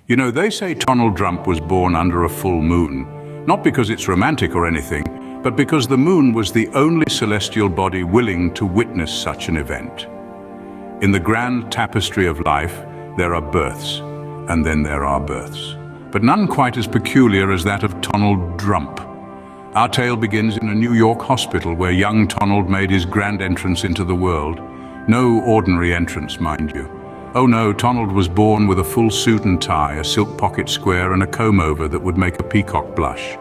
You know, they say Tonald Drump was born under a full moon, not because it's romantic or anything, but because the moon was the only celestial body willing to witness such an event. In the grand tapestry of life, there are births, and then there are births, but none quite as peculiar as that of Tonald Drump. Our tale begins in a New York hospital where young Tonald made his grand entrance into the world. No ordinary entrance, mind you. Oh no, Tonald was born with a full suit and tie, a silk pocket square and a comb-over that would make a peacock blush.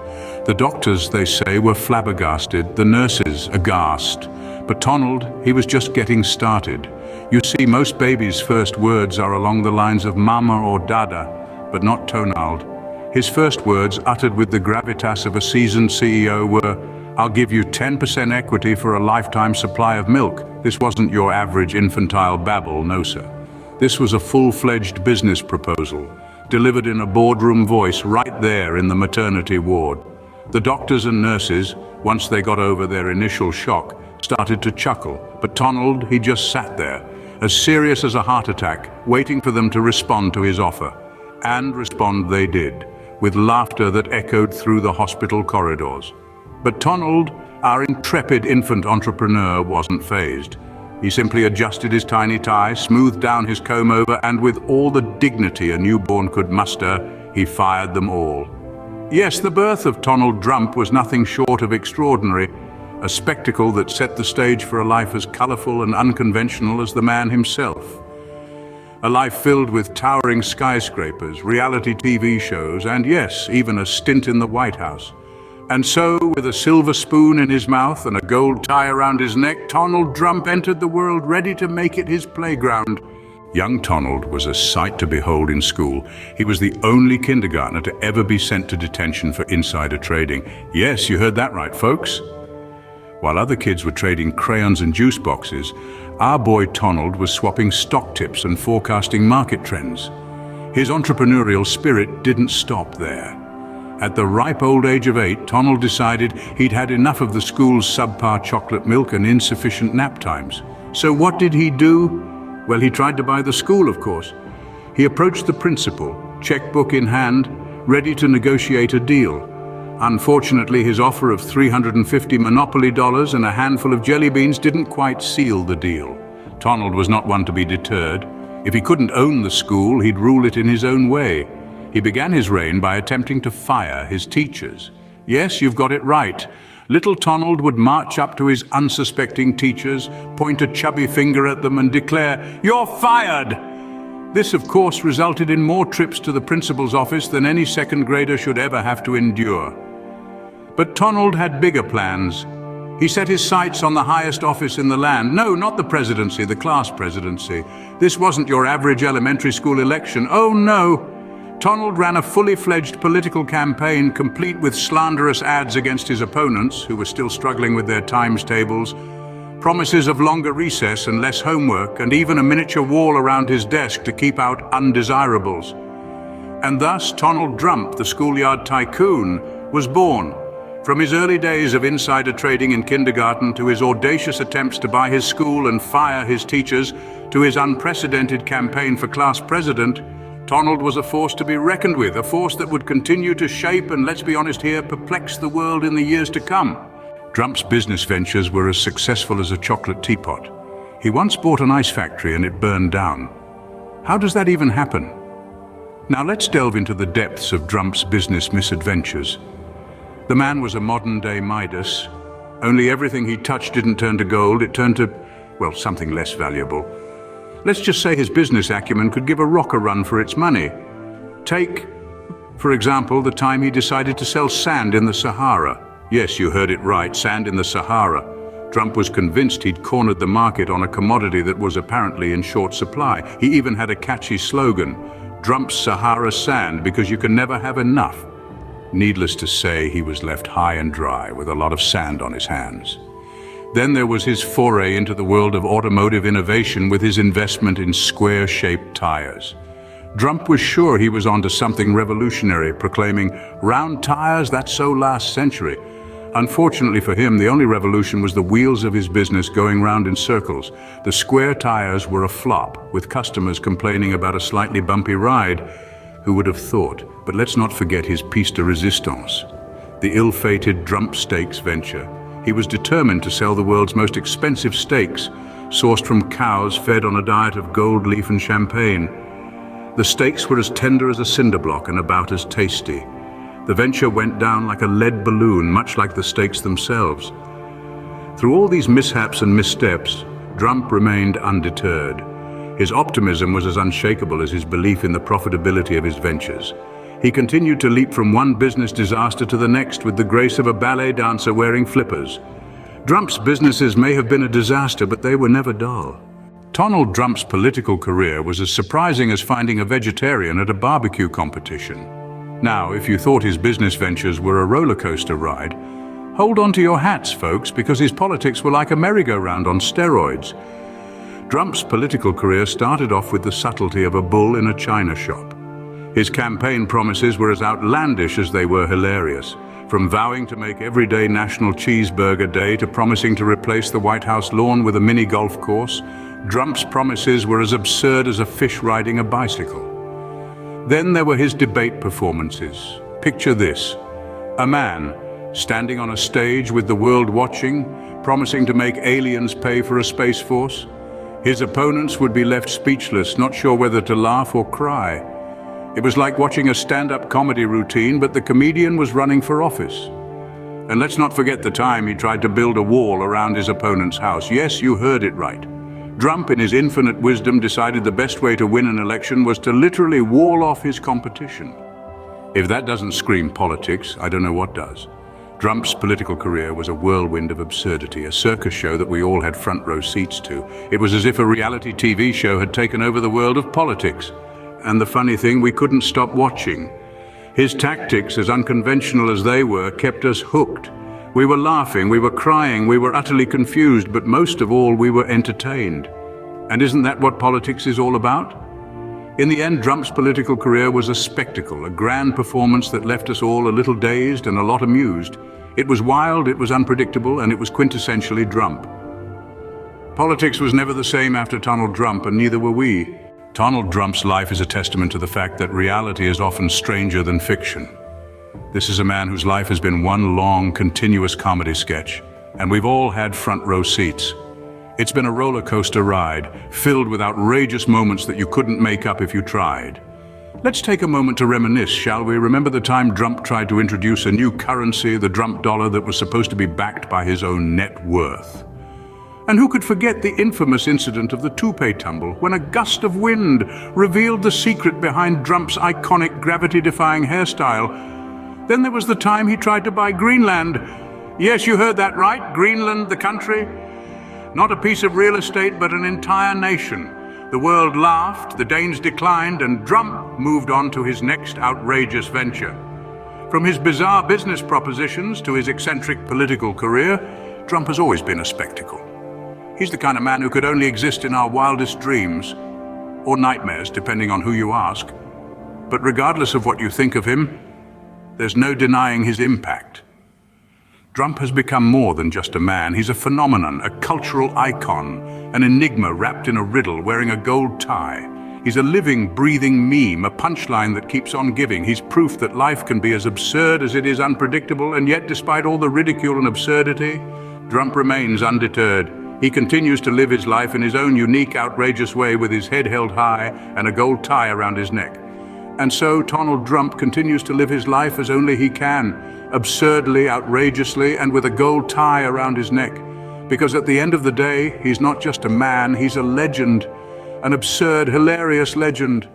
The doctors, they say, were flabbergasted, the nurses aghast. But Tonald, he was just getting started. You see, most babies' first words are along the lines of mama or dada, but not Tonald. His first words, uttered with the gravitas of a seasoned CEO, were, "I'll give you 10% equity for a lifetime supply of milk." This wasn't your average infantile babble, no sir. This was a full-fledged business proposal, delivered in a boardroom voice right there in the maternity ward. The doctors and nurses, once they got over their initial shock, started to chuckle, but Tonald, he just sat there, as serious as a heart attack, waiting for them to respond to his offer. And respond they did, with laughter that echoed through the hospital corridors. But Tonald, our intrepid infant entrepreneur, wasn't fazed. He simply adjusted his tiny tie, smoothed down his comb-over, and with all the dignity a newborn could muster, he fired them all. Yes, the birth of Tonald Drump was nothing short of extraordinary, a spectacle that set the stage for a life as colorful and unconventional as the man himself. A life filled with towering skyscrapers, reality TV shows, and yes, even a stint in the White House. And so, with a silver spoon in his mouth and a gold tie around his neck, Tonald Drump entered the world ready to make it his playground. Young Tonald was a sight to behold in school. He was the only kindergartner to ever be sent to detention for insider trading. Yes, you heard that right, folks. While other kids were trading crayons and juice boxes, our boy Tonald was swapping stock tips and forecasting market trends. His entrepreneurial spirit didn't stop there. At the ripe old age of 8, Tonald decided he'd had enough of the school's subpar chocolate milk and insufficient nap times. So what did he do? Well, he tried to buy the school, of course. He approached the principal, checkbook in hand, ready to negotiate a deal. Unfortunately, his offer of $350 Monopoly dollars and a handful of jelly beans didn't quite seal the deal. Tonald was not one to be deterred. If he couldn't own the school, he'd rule it in his own way. He began his reign by attempting to fire his teachers. Yes, you've got it right. Little Tonald would march up to his unsuspecting teachers, point a chubby finger at them and declare, "You're fired!" This, of course, resulted in more trips to the principal's office than any second grader should ever have to endure. But Tonald had bigger plans. He set his sights on the highest office in the land. No, not the presidency, the class presidency. This wasn't your average elementary school election. Oh no! Tonald ran a fully fledged political campaign complete with slanderous ads against his opponents, who were still struggling with their times tables, promises of longer recess and less homework, and even a miniature wall around his desk to keep out undesirables. And thus Tonald Drump, the schoolyard tycoon, was born. From his early days of insider trading in kindergarten to his audacious attempts to buy his school and fire his teachers, to his unprecedented campaign for class president, Tonald was a force to be reckoned with, a force that would continue to shape and, let's be honest here, perplex the world in the years to come. Drump's business ventures were as successful as a chocolate teapot. He once bought an ice factory and it burned down. How does that even happen? Now let's delve into the depths of Drump's business misadventures. The man was a modern-day Midas. Only everything he touched didn't turn to gold, it turned to, well, something less valuable. Let's just say his business acumen could give a rock a run for its money. Take, for example, the time he decided to sell sand in the Sahara. Yes, you heard it right, sand in the Sahara. Drump was convinced he'd cornered the market on a commodity that was apparently in short supply. He even had a catchy slogan, "Drump's Sahara Sand, because you can never have enough." Needless to say, he was left high and dry with a lot of sand on his hands. Then there was his foray into the world of automotive innovation with his investment in square-shaped tires. Drump was sure he was onto something revolutionary, proclaiming, "Round tires, that's so last century." Unfortunately for him, the only revolution was the wheels of his business going round in circles. The square tires were a flop, with customers complaining about a slightly bumpy ride. Who would have thought? But let's not forget his piece de resistance, the ill-fated Drump Steaks venture. He was determined to sell the world's most expensive steaks, sourced from cows fed on a diet of gold leaf and champagne. The steaks were as tender as a cinder block and about as tasty. The venture went down like a lead balloon, much like the steaks themselves. Through all these mishaps and missteps, Drump remained undeterred. His optimism was as unshakable as his belief in the profitability of his ventures. He continued to leap from one business disaster to the next with the grace of a ballet dancer wearing flippers. Drump's businesses may have been a disaster, but they were never dull. Tonald Drump's political career was as surprising as finding a vegetarian at a barbecue competition. Now, if you thought his business ventures were a roller coaster ride, hold on to your hats, folks, because his politics were like a merry-go-round on steroids. Drump's political career started off with the subtlety of a bull in a china shop. His campaign promises were as outlandish as they were hilarious, from vowing to make every day National Cheeseburger Day to promising to replace the White House lawn with a mini golf course. Drump's promises were as absurd as a fish riding a bicycle. Then there were his debate performances. Picture this: a man standing on a stage with the world watching, promising to make aliens pay for a space force. His opponents would be left speechless, not sure whether to laugh or cry. It was like watching a stand-up comedy routine, but the comedian was running for office. And let's not forget the time he tried to build a wall around his opponent's house. Yes, you heard it right. Drump, in his infinite wisdom, decided the best way to win an election was to literally wall off his competition. If that doesn't scream politics, I don't know what does. Drump's political career was a whirlwind of absurdity, a circus show that we all had front row seats to. It was as if a reality TV show had taken over the world of politics. And the funny thing, we couldn't stop watching. His tactics, as unconventional as they were, kept us hooked. We were laughing, we were crying, we were utterly confused, but most of all, we were entertained. And isn't that what politics is all about? In the end, Drump's political career was a spectacle, a grand performance that left us all a little dazed and a lot amused. It was wild, it was unpredictable, and it was quintessentially Drump. Politics was never the same after Tonald Drump, and neither were we. Tonald Drump's life is a testament to the fact that reality is often stranger than fiction. This is a man whose life has been one long, continuous comedy sketch, and we've all had front row seats. It's been a roller coaster ride, filled with outrageous moments that you couldn't make up if you tried. Let's take a moment to reminisce, shall we? Remember the time Drump tried to introduce a new currency, the Drump dollar, that was supposed to be backed by his own net worth? And who could forget the infamous incident of the toupee tumble, when a gust of wind revealed the secret behind Drump's iconic gravity-defying hairstyle? Then there was the time he tried to buy Greenland. Yes, you heard that right, Greenland, the country. Not a piece of real estate, but an entire nation. The world laughed, the Danes declined, and Drump moved on to his next outrageous venture. From his bizarre business propositions to his eccentric political career, Drump has always been a spectacle. He's the kind of man who could only exist in our wildest dreams, or nightmares, depending on who you ask. But regardless of what you think of him, there's no denying his impact. Drump has become more than just a man. He's a phenomenon, a cultural icon, an enigma wrapped in a riddle, wearing a gold tie. He's a living, breathing meme, a punchline that keeps on giving. He's proof that life can be as absurd as it is unpredictable, and yet despite all the ridicule and absurdity, Drump remains undeterred. He continues to live his life in his own unique, outrageous way, with his head held high and a gold tie around his neck. And so Tonald Drump continues to live his life as only he can, absurdly, outrageously, and with a gold tie around his neck. Because at the end of the day, he's not just a man, he's a legend, an absurd, hilarious legend.